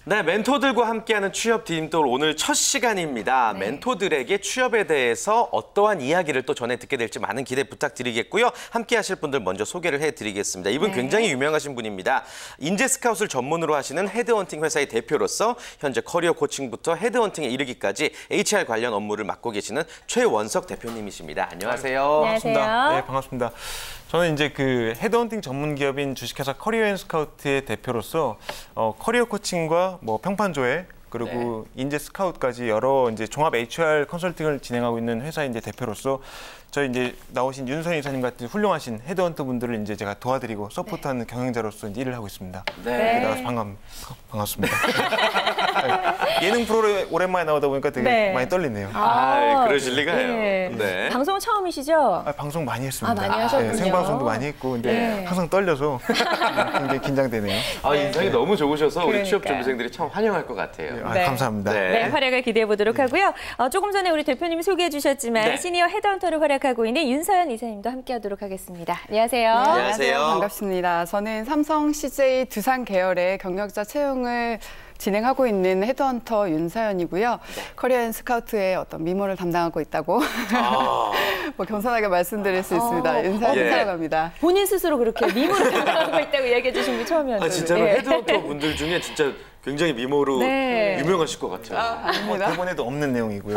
네, 멘토들과 함께하는 취업 디딤돌 오늘 첫 시간입니다. 네. 멘토들에게 취업에 대해서 어떠한 이야기를 또 전해 듣게 될지 많은 기대 부탁드리겠고요. 함께하실 분들 먼저 소개를 해드리겠습니다. 이분 네. 굉장히 유명하신 분입니다. 인재 스카웃을 전문으로 하시는 헤드헌팅 회사의 대표로서 현재 커리어 코칭부터 헤드헌팅에 이르기까지 HR 관련 업무를 맡고 계시는 최원석 대표님이십니다. 안녕하세요. 안녕하세요. 네, 반갑습니다. 저는 이제 그 헤드헌팅 전문 기업인 주식회사 커리어앤스카우트의 대표로서 커리어 코칭과 뭐 평판조회 그리고 인재 스카웃까지 여러 이제 종합 HR 컨설팅을 진행하고 있는 회사의 이제 대표로서 저희 이제 나오신 윤서영 이사님 같은 훌륭하신 헤드헌터 분들을 이제 제가 도와드리고 서포트하는 경영자로서 이제 일을 하고 있습니다. 네. 나와서 반갑습니다. 예능 프로에 오랜만에 나오다 보니까 되게 많이 떨리네요. 그러실 리가요. 네. 네. 방송 처음이시죠? 방송 많이 했습니다. 많이 하셨군요. 생방송도 많이 했고 근데 항상 떨려서 굉장히 긴장되네요. 인상이 너무 좋으셔서 우리 취업 그러니까요. 준비생들이 참 환영할 것 같아요. 네. 감사합니다. 네, 활약을 기대해 보도록 하고요. 조금 전에 우리 대표님이 소개해 주셨지만 네. 시니어 헤드헌터를 활약하고 있는 윤서연 이사님도 함께하도록 하겠습니다. 안녕하세요. 네. 안녕하세요. 반갑습니다. 저는 삼성 CJ 두산 계열의 경력자 채용을 진행하고 있는 헤드헌터 윤서연이고요. 커리어앤스카우트의 어떤 미모를 담당하고 있다고 뭐 겸손하게 말씀드릴 수 있습니다. 윤서연이라고 합니다. 본인 스스로 그렇게 미모를 담당하고 있다고 이야기해 주신 분 처음이었는데. 진짜로 헤드헌터 분들 중에 진짜 굉장히 미모로 유명하실 것 같아요. 아닙니다. 대본에도 없는 내용이고요.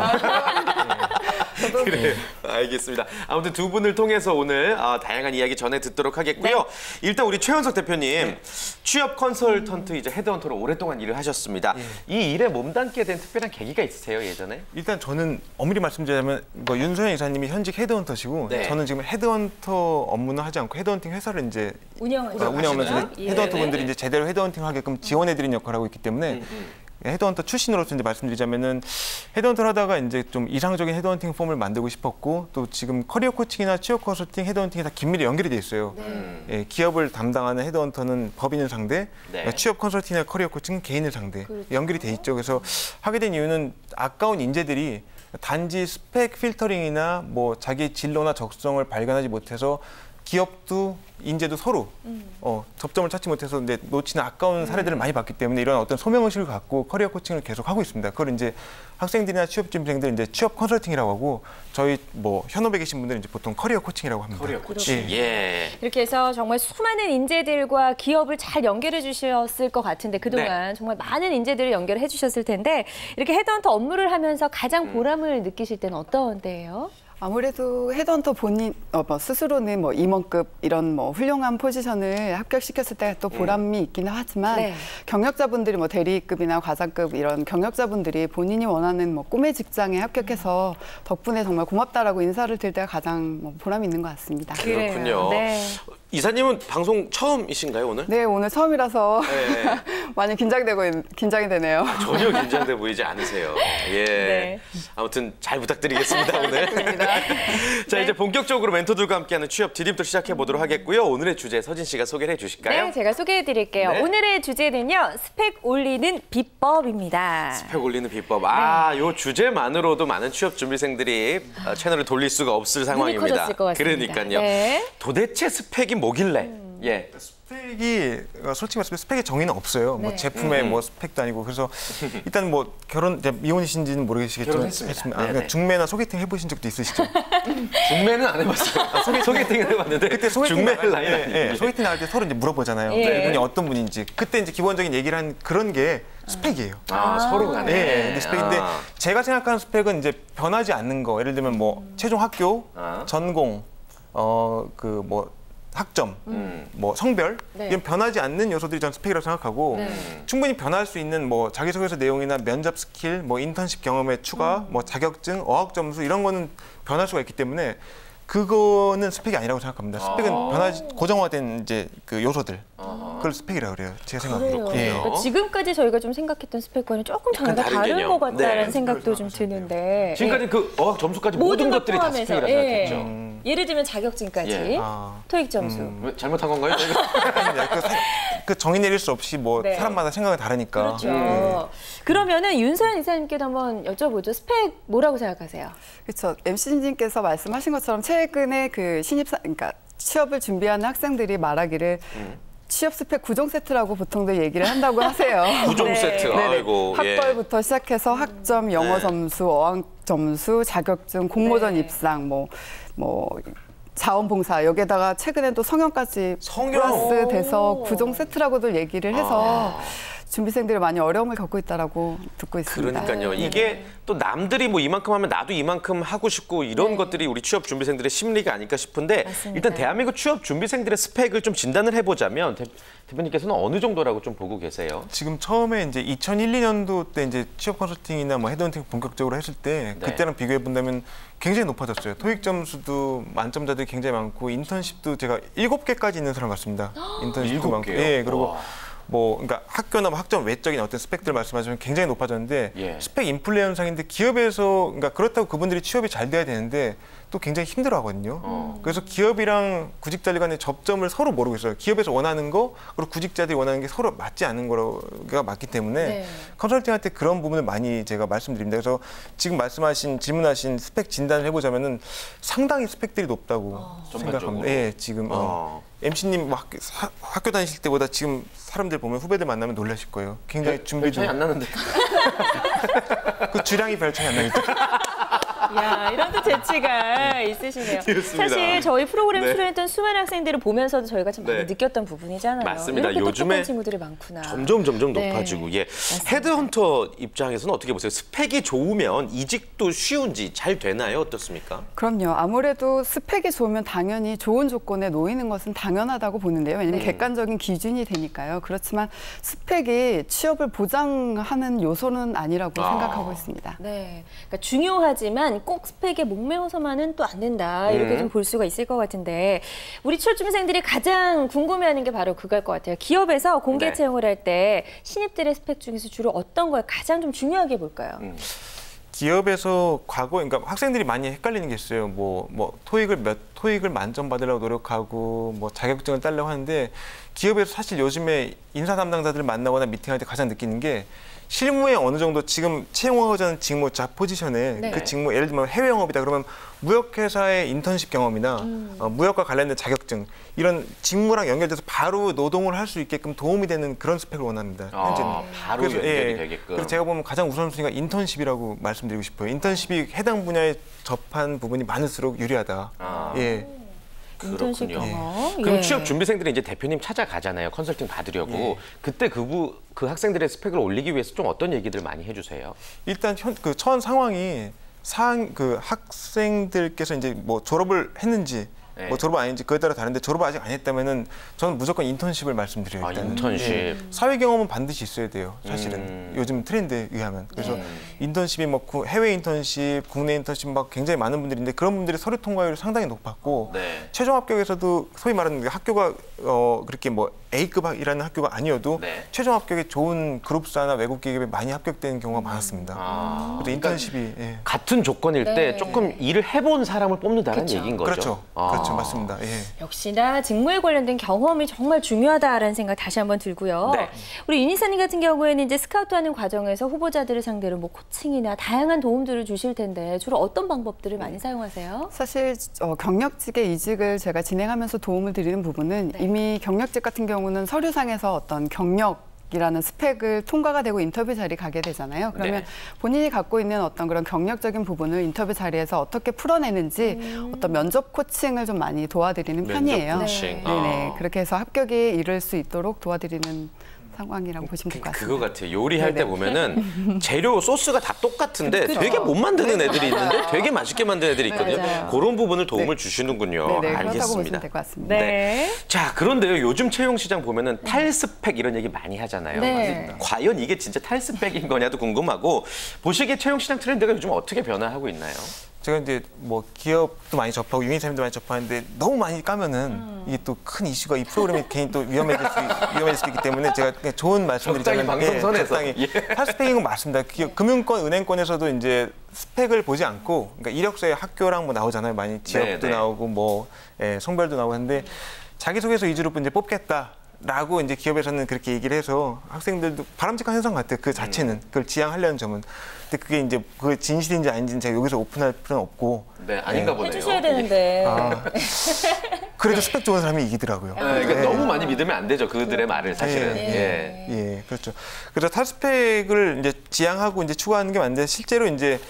그래요. 알겠습니다. 아무튼 두 분을 통해서 오늘 다양한 이야기 전해 듣도록 하겠고요. 일단 우리 최원석 대표님, 취업 컨설턴트 이제 헤드헌터로 오랫동안 일을 하셨습니다. 이 일에 몸담게 된 특별한 계기가 있으세요, 예전에? 일단 저는 엄밀히 말씀드리자면 윤서영 이사님이 현직 헤드헌터시고 네. 저는 지금 헤드헌터 업무는 하지 않고 헤드헌팅 회사를 이제 운영하면서 운영하면서 헤드헌터 분들이 이제 제대로 헤드헌팅 하게끔 지원해드리는 역할을 하고 있기 때문에 헤드헌터 출신으로서 이제 말씀드리자면은 헤드헌터를 하다가 이제 좀 이상적인 헤드헌팅 폼을 만들고 싶었고 또 지금 커리어 코칭이나 취업 컨설팅, 헤드헌팅이 다 긴밀히 연결이 돼 있어요. 기업을 담당하는 헤드헌터는 법인을 상대, 취업 컨설팅이나 커리어 코칭은 개인을 상대 연결이 돼 있죠. 그래서 하게 된 이유는 아까운 인재들이 단지 스펙 필터링이나 뭐 자기 진로나 적성을 발견하지 못해서 기업도 인재도 서로 접점을 찾지 못해서 이제 놓치는 아까운 사례들을 많이 봤기 때문에 이런 어떤 소명의식을 갖고 커리어 코칭을 계속 하고 있습니다. 그걸 이제 학생들이나 취업 준비생들 이제 취업 컨설팅이라고 하고 저희 뭐 현업에 계신 분들은 이제 보통 커리어 코칭이라고 합니다. 커리어 코칭. 이렇게 해서 정말 수많은 인재들과 기업을 잘 연결해 주셨을 것 같은데 그동안 정말 많은 인재들을 연결해 주셨을 텐데 이렇게 헤드헌터 업무를 하면서 가장 보람을 느끼실 때는 어떤 때예요? 아무래도 헤드헌터 본인 스스로는 뭐 임원급 이런 뭐 훌륭한 포지션을 합격시켰을 때 또 보람이 있기는 하지만 경력자분들이 뭐 대리급이나 과장급 이런 경력자분들이 본인이 원하는 뭐 꿈의 직장에 합격해서 덕분에 정말 고맙다라고 인사를 드릴 때가 가장 뭐 보람이 있는 것 같습니다. 그렇군요. 이사님은 방송 처음이신가요, 오늘? 네, 오늘 처음이라서 많이 긴장이 되네요. 전혀 긴장돼 보이지 않으세요. 아무튼 잘 부탁드리겠습니다, 오늘. 자, 이제 본격적으로 멘토들과 함께하는 취업 디딤돌 시작해 보도록 하겠고요. 오늘의 주제 서진 씨가 소개를 해주실까요? 네, 제가 소개해 드릴게요. 오늘의 주제는요, 스펙 올리는 비법입니다. 스펙 올리는 비법. 요 주제만으로도 많은 취업 준비생들이 채널을 돌릴 수가 없을 상황입니다. 눈이 커졌을 것 같습니다. 그러니까요. 도대체 스펙이 뭐길래? 스펙이 솔직히 말씀드리면 스펙의 정의는 없어요. 뭐 제품의 뭐 스펙도 아니고 그래서 일단 뭐 미혼이신지는 모르겠지만 결혼했습니다. 중매나 소개팅 해보신 적도 있으시죠? 중매는 안 해봤어요. 소개팅을 해봤는데 그때 중매를 라인 소개팅 나갈 때 서로 이제 물어보잖아요. 이분이 어떤 분인지 그때 이제 기본적인 얘기를 한 그런 게 스펙이에요. 서로 간에. 근데 스펙인데 제가 생각하는 스펙은 이제 변하지 않는 거. 예를 들면 뭐 최종 학교, 전공, 그 뭐 학점, 뭐 성별 이런 변하지 않는 요소들이 저는 스펙이라고 생각하고 충분히 변할 수 있는 뭐 자기소개서 내용이나 면접 스킬, 뭐 인턴십 경험의 추가, 뭐 자격증, 어학 점수 이런 거는 변할 수가 있기 때문에 그거는 스펙이 아니라고 생각합니다. 스펙은 변하지 고정화된 이제 그 요소들. 그걸 스펙이라고 그래요. 제가 생각해요. 그러니까 지금까지 저희가 좀 생각했던 스펙과는 조금 전혀 다른 것 같다는 생각도 좀 드는데. 지금까지 그 어학 점수까지 모든 것들이 다 스펙이라고 생각했죠. 예를 들면 자격증까지, 토익 점수. 잘못한 건가요? 그 정의 내릴 수 없이 뭐 사람마다 생각이 다르니까. 그렇죠. 그러면은 윤서연 이사님께도 한번 여쭤보죠. 스펙 뭐라고 생각하세요? 그렇죠. MC님께서 말씀하신 것처럼 최근에 그 그러니까 취업을 준비하는 학생들이 말하기를 취업 스펙 9종 세트라고 보통들 얘기를 한다고 하세요. 9종 네. 세트. 네네. 아이고. 예. 학벌부터 시작해서 학점, 영어 네. 점수, 어학 점수, 자격증, 공모전 네. 입상, 뭐 자원봉사 여기에다가 최근에 또 성형까지 성형? 플러스 돼서 오. 9종 세트라고들 얘기를 해서 준비생들이 많이 어려움을 겪고 있다라고 듣고 있습니다. 그러니까요. 이게 또 남들이 뭐 이만큼 하면 나도 이만큼 하고 싶고 이런 네. 것들이 우리 취업 준비생들의 심리가 아닐까 싶은데 맞습니다. 일단 대한민국 취업 준비생들의 스펙을 좀 진단을 해보자면 대표님께서는 어느 정도라고 좀 보고 계세요? 지금 처음에 이제 2001, 2년도 때 이제 취업 컨설팅이나 뭐 헤드헌팅 본격적으로 했을 때 네. 그때랑 비교해 본다면 굉장히 높아졌어요. 토익 점수도 만점자들이 굉장히 많고 인턴십도 제가 7개까지 있는 사람 같습니다. 인턴십도 많고. 7개요? 예, 그리고 와. 뭐 그러니까 학교나 뭐 학점 외적인 어떤 스펙들 말씀하시면 굉장히 높아졌는데 예. 스펙 인플레 현상인데 기업에서 그러니까 그렇다고 그분들이 취업이 잘 돼야 되는데 또 굉장히 힘들어하거든요. 그래서 기업이랑 구직자들 간의 접점을 서로 모르고 있어요. 기업에서 원하는 거 그리고 구직자들이 원하는 게 서로 맞지 않는 거가 맞기 때문에 네. 컨설팅할 때 그런 부분을 많이 제가 말씀드립니다. 그래서 지금 질문하신 스펙 진단을 해보자면은 상당히 스펙들이 높다고 생각합니다. 전반적으로? 예, 지금 MC님 뭐 학교 다니실 때보다 지금 사람들 보면 후배들 만나면 놀라실 거예요. 굉장히 준비 차이 안 나는데. 그 주량이 별 차이 안 나겠죠. 야, 이런 또 재치가 있으시네요. 그렇습니다. 사실 저희 프로그램 네. 출연했던 수많은 학생들을 보면서도 저희가 참 많이 네. 느꼈던 부분이잖아요. 맞습니다. 이렇게 요즘에 똑똑한 친구들이 많구나. 점점 네. 높아지고 예. 맞습니다. 헤드헌터 입장에서는 어떻게 보세요? 스펙이 좋으면 이직도 쉬운지 잘 되나요? 어떻습니까? 그럼요. 아무래도 스펙이 좋으면 당연히 좋은 조건에 놓이는 것은 당연하다고 보는데요. 왜냐하면 객관적인 기준이 되니까요. 그렇지만 스펙이 취업을 보장하는 요소는 아니라고 생각하고 있습니다. 네, 그러니까 중요하지만 꼭 스펙에 목매어서만은 또 안 된다 이렇게 좀 볼 수가 있을 것 같은데 우리 취업준비생들이 가장 궁금해하는 게 바로 그걸 것 같아요. 기업에서 공개 네. 채용을 할 때 신입들의 스펙 중에서 주로 어떤 걸 가장 좀 중요하게 볼까요? 기업에서 그러니까 학생들이 많이 헷갈리는 게 있어요. 뭐 토익을 만점 받으려고 노력하고 뭐 자격증을 따려고 하는데 기업에서 사실 요즘에 인사 담당자들을 만나거나 미팅할 때 가장 느끼는 게 실무에 어느 정도 지금 채용하고자 하는 직무 포지션에 네. 그 직무 예를 들면 해외 영업이다 그러면 무역회사의 인턴십 경험이나 무역과 관련된 자격증 이런 직무랑 연결돼서 바로 노동을 할 수 있게끔 도움이 되는 그런 스펙을 원합니다. 현재는. 바로 연결이 되게끔. 그래서 제가 보면 가장 우선순위가 인턴십이라고 말씀드리고 싶어요. 인턴십이 해당 분야에 접한 부분이 많을수록 유리하다. 예. 인턴십 그렇군요. 경험. 그럼 예. 취업 준비생들이 이제 대표님 찾아가잖아요. 컨설팅 받으려고. 그때 그 학생들의 스펙을 올리기 위해서 좀 어떤 얘기들 많이 해주세요? 일단 그 처한 상황이 그 학생들께서 이제 뭐 졸업을 했는지 네. 뭐 졸업 아닌지 그에 따라 다른데 졸업 아직 안 했다면은 저는 무조건 인턴십을 말씀드려요. 일단은. 인턴십. 사회 경험은 반드시 있어야 돼요. 사실은 요즘 트렌드에 의하면. 그래서 인턴십이 뭐 해외 인턴십, 국내 인턴십 막 굉장히 많은 분들인데 그런 분들이 서류 통과율이 상당히 높았고 네. 최종 합격에서도 소위 말하는 학교가 그렇게 뭐 A급이라는 학교가 아니어도 네. 최종 합격에 좋은 그룹사나 외국 기업에 많이 합격되는 경우가 많았습니다. 그래서 인턴십이 예. 같은 조건일 네. 때 조금 일을 해본 사람을 뽑는다는 그쵸. 얘기인 거죠. 그렇죠. 그렇죠. 맞습니다. 예. 역시나 직무에 관련된 경험이 정말 중요하다라는 생각 다시 한번 들고요. 네. 우리 윤희사님 같은 경우에는 이제 스카우트하는 과정에서 후보자들을 상대로 뭐 코칭이나 다양한 도움들을 주실 텐데 주로 어떤 방법들을 많이 사용하세요? 사실 경력직의 이직을 제가 진행하면서 도움을 드리는 부분은 이미 경력직 같은 경우는 서류상에서 어떤 경력이라는 스펙을 통과가 되고 인터뷰 자리 가게 되잖아요. 그러면 네. 본인이 갖고 있는 어떤 그런 경력적인 부분을 인터뷰 자리에서 어떻게 풀어내는지 어떤 면접 코칭을 좀 많이 도와드리는 면접 편이에요. 코칭. 네네. 그렇게 해서 합격에 이를 수 있도록 도와드리는 상황이라고 보시면 될 것 같습니다. 그거 같아요. 요리할 때 네네. 보면은 재료 소스가 다 똑같은데 되게 못 만드는 애들이 있는데 되게 맛있게 만드는 애들이 있거든요. 맞아요. 그런 부분을 도움을 주시는군요. 네네. 그렇다고 보시면 알겠습니다. 될 것 같습니다. 네. 자, 그런데요. 요즘 채용 시장 보면은 탈스펙 이런 얘기 많이 하잖아요. 네. 과연 이게 진짜 탈스펙인 거냐도 궁금하고 보시기에 채용 시장 트렌드가 요즘 어떻게 변화하고 있나요? 제가 이제 뭐 기업도 많이 접하고 유인사님도 많이 접하는데 너무 많이 까면은 이게 또 큰 이슈가 이 프로그램이 괜히 또 위험해질 수 있기 때문에 제가 그냥 좋은 말씀드리자면 적당히 방송선에서. 적당히 탈스펙인 건 맞습니다. 금융권, 은행권에서도 이제 스펙을 보지 않고 그러니까 이력서에 학교랑 뭐 나오잖아요. 많이 지역도 네. 나오고 뭐 성별도 나오고 하는데 자기소개서 위주로 이제 뽑겠다. 라고 이제 기업에서는 그렇게 얘기를 해서 학생들도 바람직한 현상 같아요. 그 자체는 그걸 지향하려는 점은. 근데 그게 이제 그 진실인지 아닌지는 제가 여기서 오픈할 필요는 없고. 네, 아닌가 보네요. 해주셔야 되는데. 그래도 스펙 좋은 사람이 이기더라고요. 네, 그러니까 너무 많이 믿으면 안 되죠. 그들의 말을 사실은. 예. 예, 그렇죠. 그래서 탈스펙을 이제 지향하고 이제 추구하는 게 맞는데 실제로 이제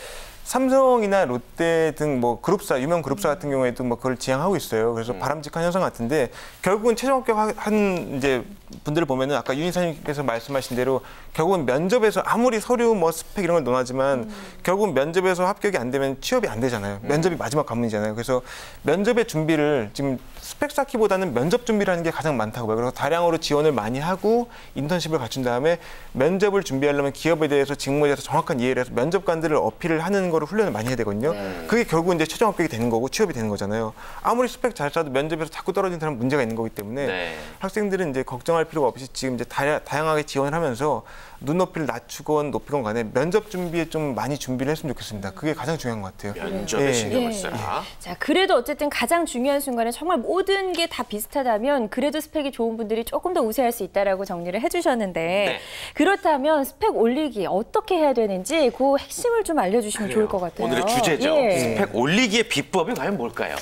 삼성이나 롯데 등 뭐 그룹사, 유명 그룹사 같은 경우에도 뭐 그걸 지향하고 있어요. 그래서 바람직한 현상 같은데 결국은 최종 합격한 이제 분들을 보면은 아까 윤 이사님께서 말씀하신 대로 결국은 면접에서 아무리 서류 뭐 스펙 이런 걸 논하지만 결국은 면접에서 합격이 안 되면 취업이 안 되잖아요. 면접이 마지막 관문이잖아요. 그래서 면접의 준비를 지금 스펙 쌓기보다는 면접 준비를 하는 게 가장 많다고 봐요. 그래서 다량으로 지원을 많이 하고 인턴십을 갖춘 다음에 면접을 준비하려면 기업에 대해서 직무에 대해서 정확한 이해를 해서 면접관들을 어필을 하는 거를 훈련을 많이 해야 되거든요. 그게 결국 이제 최종 합격이 되는 거고 취업이 되는 거잖아요. 아무리 스펙 잘 쌓아도 면접에서 자꾸 떨어지는 사람은 문제가 있는 거기 때문에 학생들은 이제 걱정할 필요가 없이 지금 이제 다양하게 지원을 하면서 눈높이를 낮추건 높이건 간에 면접 준비에 좀 많이 준비를 했으면 좋겠습니다. 그게 가장 중요한 것 같아요. 면접에 신경을 써라. 자, 그래도 어쨌든 가장 중요한 순간에 정말 모든 게 다 비슷하다면 그래도 스펙이 좋은 분들이 조금 더 우세할 수 있다라고 정리를 해주셨는데 그렇다면 스펙 올리기 어떻게 해야 되는지 그 핵심을 좀 알려주시면 좋을 것 같아요. 오늘의 주제죠. 스펙 올리기의 비법이 과연 뭘까요?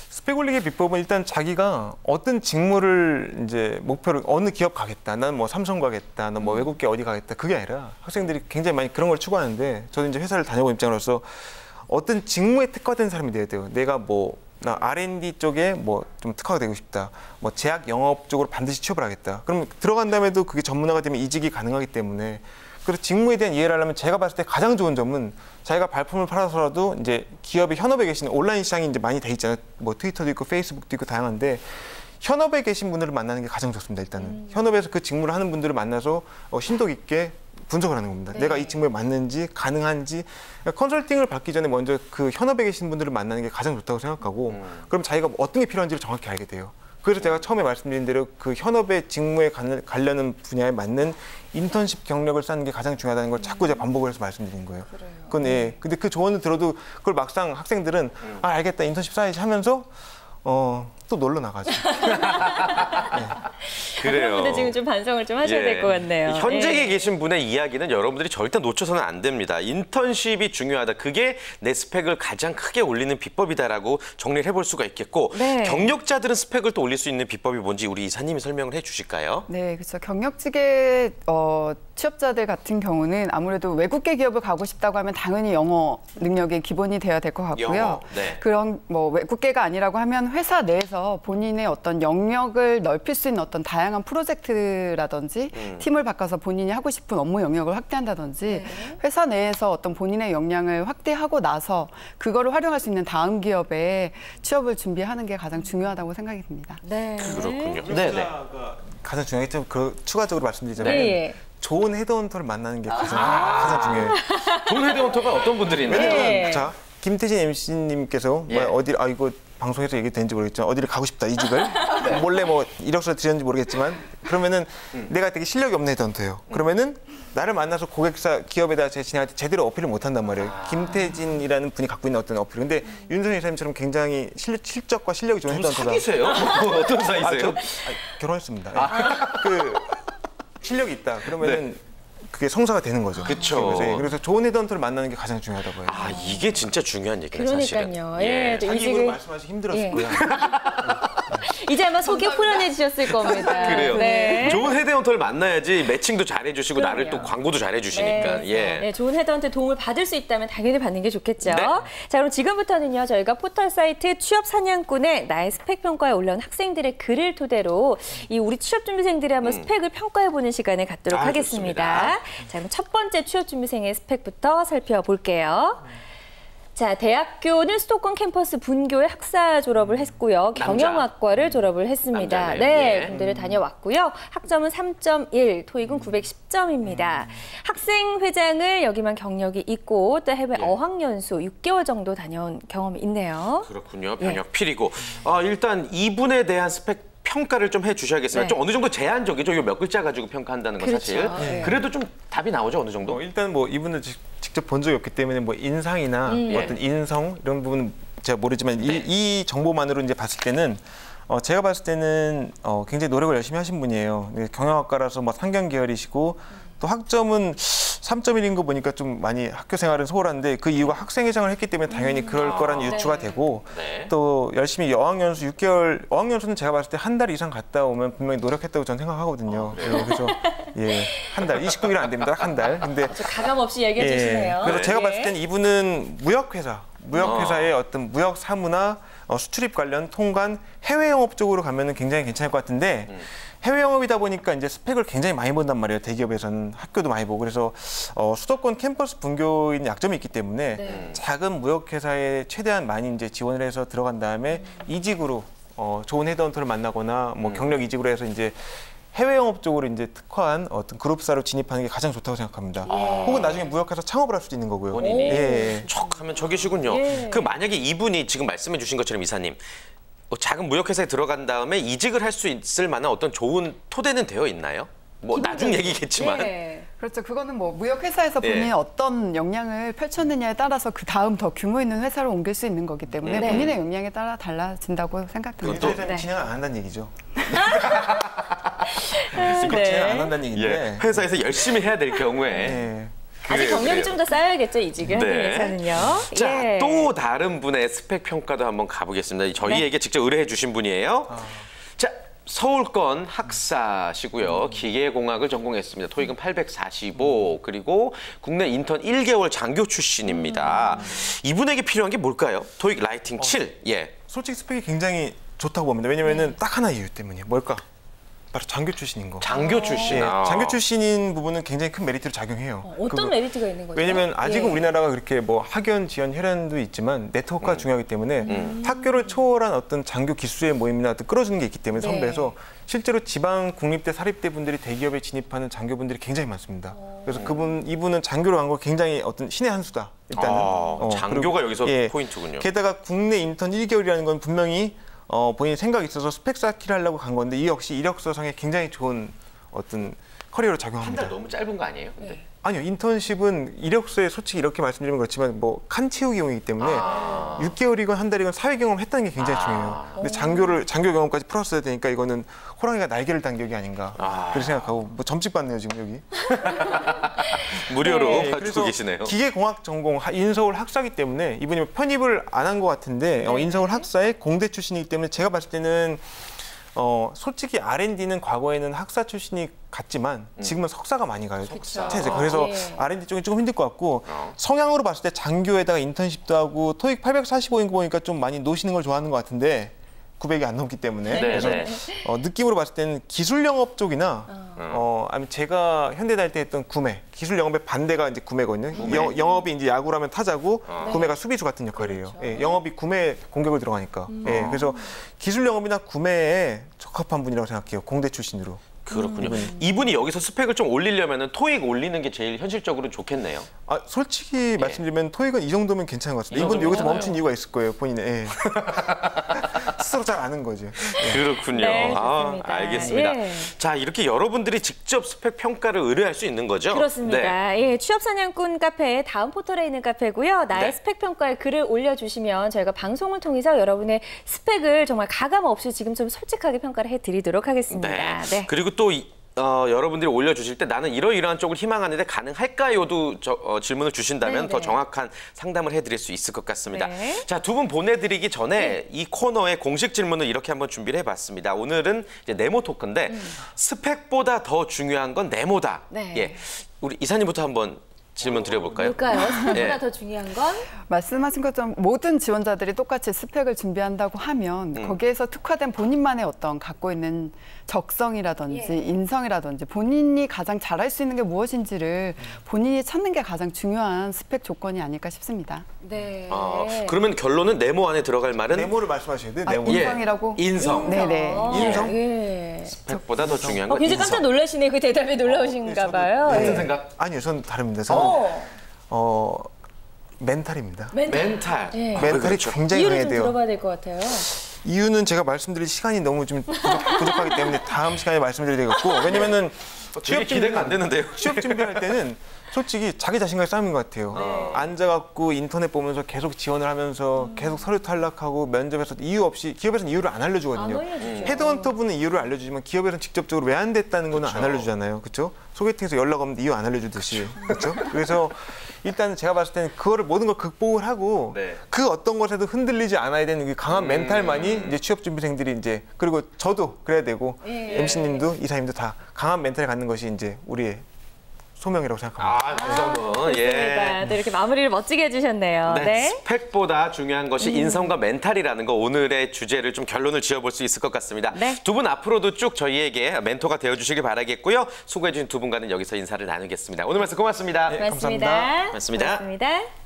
스펙 올리기의 비법은 일단 자기가 어떤 직무를 이제 목표를 어느 기업 가겠다. 난 뭐 삼성 가겠다. 난 뭐 외국계 어디 가겠다. 그게 아니라 학생들이 굉장히 많이 그런 걸 추구하는데 저도 이제 회사를 다녀본 입장으로서 어떤 직무에 특화된 사람이 돼야 돼요. 내가 뭐 나 R&D 쪽에 뭐 좀 특화가 되고 싶다. 뭐 제약 영업 쪽으로 반드시 취업을 하겠다. 그럼 들어간 다음에도 그게 전문화가 되면 이직이 가능하기 때문에 그래서 직무에 대한 이해를 하려면 제가 봤을 때 가장 좋은 점은 자기가 발품을 팔아서라도 이제 기업의 현업에 계신 온라인 시장이 이제 많이 돼 있잖아요. 뭐 트위터도 있고 페이스북도 있고 다양한데 현업에 계신 분들을 만나는 게 가장 좋습니다. 일단은 현업에서 그 직무를 하는 분들을 만나서 심도 깊게 분석을 하는 겁니다. 내가 이 직무에 맞는지 가능한지 그러니까 컨설팅을 받기 전에 먼저 그 현업에 계신 분들을 만나는 게 가장 좋다고 생각하고 그럼 자기가 어떤 게 필요한지를 정확히 알게 돼요. 그래서 제가 처음에 말씀드린 대로 그 현업의 직무에 가려는 분야에 맞는 인턴십 경력을 쌓는 게 가장 중요하다는 걸 자꾸 제가 반복을 해서 말씀드린 거예요. 그건 예. 근데 그 조언을 들어도 그걸 막상 학생들은 아 알겠다 인턴십 쌓아야지 하면서 또 놀러 나가죠. 그래요. 근데 지금 좀 반성을 좀 하셔야 될 것 같네요. 현직에 계신 분의 이야기는 여러분들이 절대 놓쳐서는 안 됩니다. 인턴십이 중요하다. 그게 내 스펙을 가장 크게 올리는 비법이다라고 정리를 해볼 수가 있겠고 경력자들은 스펙을 또 올릴 수 있는 비법이 뭔지 우리 이사님이 설명을 해주실까요? 네, 그렇죠. 경력직의 취업자들 같은 경우는 아무래도 외국계 기업을 가고 싶다고 하면 당연히 영어 능력이 기본이 돼야 될 것 같고요. 영어, 그런 뭐 외국계가 아니라고 하면 회사 내에서 본인의 어떤 영역을 넓힐 수 있는 어떤 다양한 프로젝트라든지 팀을 바꿔서 본인이 하고 싶은 업무 영역을 확대한다든지 회사 내에서 어떤 본인의 역량을 확대하고 나서 그거를 활용할 수 있는 다음 기업에 취업을 준비하는 게 가장 중요하다고 생각이 듭니다. 네. 그렇군요. 가장 중요하겠죠. 그 추가적으로 말씀드리자면 좋은 헤드헌터를 만나는 게 가장 중요해요. 좋은 헤드헌터가 어떤 분들이 있나요? 왜냐면 자 김태진 MC님께서 어디 이거 방송에서 얘기 되는지 모르겠지만 어디를 가고 싶다 이직을 몰래 뭐 이력서 드렸는지 모르겠지만 그러면은 내가 되게 실력이 없는 헤드헌터예요. 그러면은 나를 만나서 고객사 기업에다 지나갈 때 제대로 어필을 못 한단 말이에요. 김태진이라는 분이 갖고 있는 어떤 어필. 근데 윤선희 사님처럼 굉장히 실적과 실력이 좋은 헤드헌터다. 사귀세요? 어떤 사이세요? 결혼했습니다. 그 실력이 있다. 그러면은 그게 성사가 되는 거죠. 그렇죠. 그래서 좋은 헤드헌터를 만나는 게 가장 중요하다고 해요. 아, 이게 진짜 중요한 얘기네, 사실은. 그러니까요. 자기 말씀하시기 힘들었을 거예요. 이제 아마 속이 후련해지셨을 겁니다. 그래요. 네. 좋은 헤드헌터를 만나야지 매칭도 잘해주시고 나를 또 광고도 잘해주시니까. 네, 좋은 헤드헌터 도움을 받을 수 있다면 당연히 받는 게 좋겠죠. 네. 자, 그럼 지금부터는요. 저희가 포털 사이트 취업 사냥꾼에 나의 스펙 평가에 올라온 학생들의 글을 토대로 이 우리 취업 준비생들이 한번 스펙을 평가해보는 시간을 갖도록 하겠습니다. 자, 그럼 첫 번째 취업 준비생의 스펙부터 살펴볼게요. 자, 대학교는 수도권 캠퍼스 분교에 학사 졸업을 했고요. 경영학과를 졸업을 했습니다. 네, 군대를 다녀왔고요. 학점은 3.1, 토익은 910점입니다. 학생회장을 여기만 경력이 있고 또 해외 어학연수 6개월 정도 다녀온 경험이 있네요. 그렇군요. 병역 필이고. 일단 이분에 대한 스펙 평가를 좀 해주셔야겠어요. 좀 어느 정도 제한적이죠. 이 몇 글자 가지고 평가한다는 건 사실. 그래도 좀 답이 나오죠, 어느 정도? 일단 뭐 이분은 직접 본 적이 없기 때문에 뭐 인상이나 어떤 인성 이런 부분은 제가 모르지만 이 정보만으로 이제 봤을 때는 제가 봤을 때는 굉장히 노력을 열심히 하신 분이에요. 경영학과라서 뭐 상경 계열이시고 또 학점은 3.1인 거 보니까 좀 많이 학교 생활은 소홀한데 그 이유가 학생회장을 했기 때문에 당연히 그럴 거란 유추가 되고 또 열심히 어학연수 6개월, 어학연수는 제가 봤을 때 한 달 이상 갔다 오면 분명히 노력했다고 저는 생각하거든요. 그래서 예, 한 달, 29일은 안 됩니다. 한 달. 근데 아주 가감 없이 얘기해 주시네요. 그래서 제가 봤을 때는 이분은 무역회사의 어떤 무역 사무나 수출입 관련 통관, 해외 영업 쪽으로 가면은 굉장히 괜찮을 것 같은데 해외 영업이다 보니까 이제 스펙을 굉장히 많이 본단 말이에요. 대기업에서는 학교도 많이 보고 그래서 수도권 캠퍼스 분교인 약점이 있기 때문에 작은 무역회사에 최대한 많이 이제 지원을 해서 들어간 다음에 이직으로 좋은 헤드헌터를 만나거나 뭐 경력 이직으로 해서 이제 해외 영업 쪽으로 이제 특화한 어떤 그룹사로 진입하는 게 가장 좋다고 생각합니다. 혹은 나중에 무역해서 창업을 할 수도 있는 거고요. 본인이 예. 척하면 저기시군요. 그 만약에 이분이 지금 말씀해 주신 것처럼 이사님 작은 무역회사에 들어간 다음에 이직을 할 수 있을 만한 어떤 좋은 토대는 되어 있나요? 뭐 나중 얘기겠지만. 그렇죠. 그거는 뭐 무역회사에서 본인이 어떤 역량을 펼쳤느냐에 따라서 그 다음 더 규모 있는 회사로 옮길 수 있는 거기 때문에 본인의 역량에 따라 달라진다고 생각됩니다. 그것도 진행을 안 한다는 얘기죠. 진행 안 한다는 얘기인데 회사에서 열심히 해야 될 경우에 아직 경력이 좀 더 쌓여야겠죠, 이직을 하기 위해서는요. 자, 또 다른 분의 스펙 평가도 한번 가보겠습니다. 저희에게 직접 의뢰해 주신 분이에요. 자, 서울권 학사시고요. 기계공학을 전공했습니다. 토익은 845, 그리고 국내 인턴 1개월 장교 출신입니다. 이분에게 필요한 게 뭘까요? 토익 라이팅 7. 솔직히 스펙이 굉장히 좋다고 봅니다. 왜냐면은 딱 하나 이유 때문이에요. 뭘까? 바로 장교 출신인 거. 장교 출신. 장교 출신인 부분은 굉장히 큰 메리트를 작용해요. 어떤 메리트가 있는 거죠? 왜냐면 아직은 우리나라가 그렇게 뭐 학연, 지연, 혈연도 있지만 네트워크가 중요하기 때문에 학교를 초월한 어떤 장교 기수의 모임이나 어떤 끌어주는 게 있기 때문에 선배에서 실제로 지방 국립대, 사립대 분들이 대기업에 진입하는 장교분들이 굉장히 많습니다. 그래서 이분은 장교로 간 거 굉장히 어떤 신의 한 수다. 일단은. 장교가 여기서 포인트군요. 게다가 국내 인턴 1개월이라는 건 분명히 본인 생각이 있어서 스펙 쌓기를 하려고 간 건데 이 역시 이력서상에 굉장히 좋은 어떤 커리어로 작용합니다. 한 달 너무 짧은 거 아니에요? 근데? 아니요. 인턴십은 이력서에 솔직히 이렇게 말씀드리면 그렇지만 뭐 칸 채우기용이기 때문에 6개월이건 한 달이건 사회 경험 했다는 게 굉장히 중요해요. 근데 장교 경험까지 풀었어야 되니까 이거는 호랑이가 날개를 단 격이 아닌가 그렇게 생각하고 뭐 점찍 받네요 지금 여기. 무료로 봐주고 계시네요. 기계공학 전공 인서울 학사기 때문에 이분이 편입을 안 한 것 같은데 인서울 학사의 공대 출신이기 때문에 제가 봤을 때는 솔직히 R&D는 과거에는 학사 출신이 갔지만 지금은 석사가 많이 가요. 그래서 R&D 쪽이 조금 힘들 것 같고 성향으로 봤을 때 장교에다가 인턴십도 하고 토익 845인 거 보니까 좀 많이 노시는 걸 좋아하는 것 같은데 900이 안 넘기 때문에 그래서 느낌으로 봤을 때는 기술 영업 쪽이나 아니면 제가 현대 다닐 때 했던 구매 기술 영업의 반대가 이제 구매거든요. 영업이 이제 야구라면 타자고 구매가 수비수 같은 역할이에요. 영업이 구매 공격을 들어가니까. 그래서 기술 영업이나 구매에 적합한 분이라고 생각해요. 공대 출신으로. 그렇군요. 이분이 여기서 스펙을 좀 올리려면 토익 올리는 게 제일 현실적으로 좋겠네요. 솔직히 말씀드리면 토익은 이 정도면 괜찮은 것 같습니다. 이분 여기서 멈춘 이유가 있을 거예요. 본인의. 스스로 잘 아는 거죠. 그렇군요. 알겠습니다. 자, 이렇게 여러분들이 직접 스펙 평가를 의뢰할 수 있는 거죠? 그렇습니다. 취업 사냥꾼 카페 다음 포털에 있는 카페고요. 나의 스펙 평가에 글을 올려주시면 저희가 방송을 통해서 여러분의 스펙을 정말 가감 없이 지금 좀 솔직하게 평가를 해드리도록 하겠습니다. 그리고 또 여러분들이 올려주실 때 나는 이러이러한 쪽을 희망하는데 가능할까요도 질문을 주신다면 더 정확한 상담을 해드릴 수 있을 것 같습니다. 자, 두 분 보내드리기 전에 이 코너의 공식 질문을 이렇게 한번 준비를 해봤습니다. 오늘은 이제 네모 토크인데 스펙보다 더 중요한 건 네모다. 우리 이사님부터 한번 질문 드려볼까요? 뭘까요? 스펙보다 더 중요한 건? 말씀하신 것처럼 모든 지원자들이 똑같이 스펙을 준비한다고 하면 거기에서 특화된 본인만의 어떤 갖고 있는 적성이라든지 인성이라든지 본인이 가장 잘할 수 있는 게 무엇인지를 본인이 찾는 게 가장 중요한 스펙 조건이 아닐까 싶습니다. 그러면 결론은 네모 안에 들어갈 말은? 네모를 말씀하셔야 돼요. 네모. 인성이라고? 인성. 네네. 인성? 스펙보다 더 중요한 건 굉장히 깜짝 놀라시네. 그 대답에 놀라우신가 봐요. 무슨 생각? 아니요, 저는 다릅니다. 멘탈입니다. 멘탈. 멘탈이 굉장히 이유를 강해야 좀 돼요. 들어봐야 될 것 같아요. 이유는 제가 말씀드릴 시간이 너무 좀 부족하기 때문에 다음 시간에 말씀드려야 되겠고 왜냐면은 취업 기대가 안 되는데요. 취업 준비할 때는 솔직히 자기 자신과의 싸움인 것 같아요. 앉아갖고 인터넷 보면서 계속 지원을 하면서 계속 서류 탈락하고 면접에서 이유 없이 기업에서는 이유를 안 알려주거든요. 헤드헌터분은 이유를 알려주지만 기업에서는 직접적으로 왜 안 됐다는 거는 안 알려주잖아요. 그렇죠? 소개팅에서 연락 없는데 이유 안 알려주듯이. 그렇죠? 그래서 일단은 제가 봤을 때는 그거를 모든 걸 극복을 하고 네. 그 어떤 것에도 흔들리지 않아야 되는 그 강한 멘탈만이 이제 취업 준비생들이 이제 그리고 저도 그래야 되고 MC님도 이사님도 다 강한 멘탈을 갖는 것이 이제 우리의 소명이라고 생각합니다. 그 정도. 네. 또 이렇게 마무리를 멋지게 해주셨네요. 네. 네. 스펙보다 중요한 것이 인성과 멘탈이라는 거 오늘의 주제를 좀 결론을 지어볼 수 있을 것 같습니다. 네. 두 분 앞으로도 쭉 저희에게 멘토가 되어주시길 바라겠고요. 수고해주신 두 분과는 여기서 인사를 나누겠습니다. 오늘 말씀 고맙습니다. 네, 고맙습니다. 감사합니다. 고맙습니다. 고맙습니다.